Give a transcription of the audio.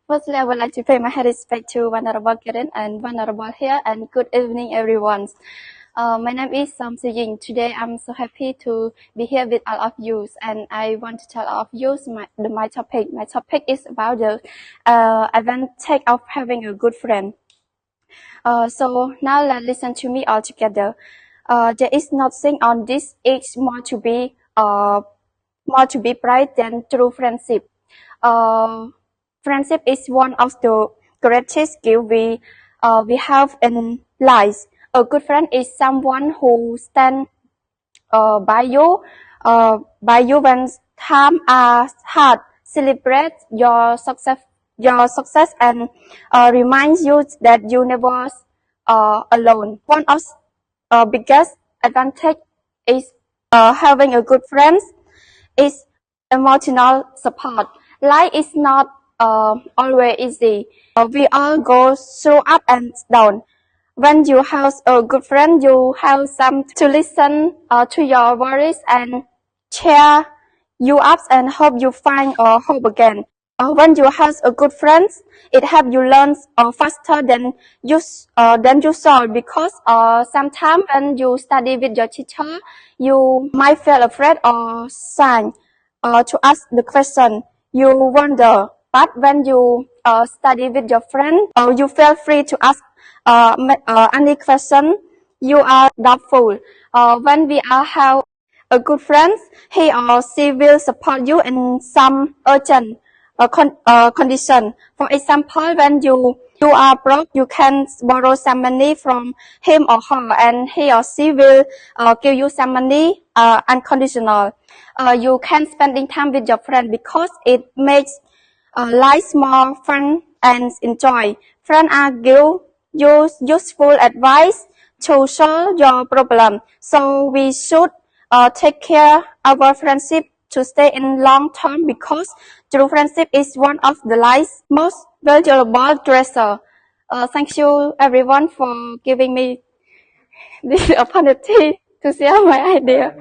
Firstly, I would like to pay my respect to Venerable Karen and Venerable here, and good evening, everyone. My name is Sam Suying. Today, I'm so happy to be here with all of you, and I want to tell all of you my topic. My topic is about the advantage of having a good friend. So now let's listen to me all together. There is nothing on this age more to be bright than true friendship. Friendship is one of the greatest gifts we have in life. A good friend is someone who stands by you when times are hard, celebrate your success, and reminds you that you never alone. One of biggest advantage is having a good friend is emotional support. Life is not always easy. We all go through up and down. When you have a good friend, you have some to listen to your worries and cheer you up and hope you find hope again. When you have a good friend, it helps you learn faster than you thought, because sometimes when you study with your teacher, you might feel afraid or shy to ask the question. You wonder, but when you study with your friend, you feel free to ask any question you are doubtful. When we are have a good friend, he or she will support you in some urgent condition. For example, when you are broke, you can borrow some money from him or her, and he or she will give you some money unconditional. You can spending time with your friend because it makes life more fun and enjoy. Friends are give you useful advice to solve your problem. So we should take care of our friendship to stay in long term, because true friendship is one of the life's most valuable treasure. Thank you everyone for giving me this opportunity to share my idea.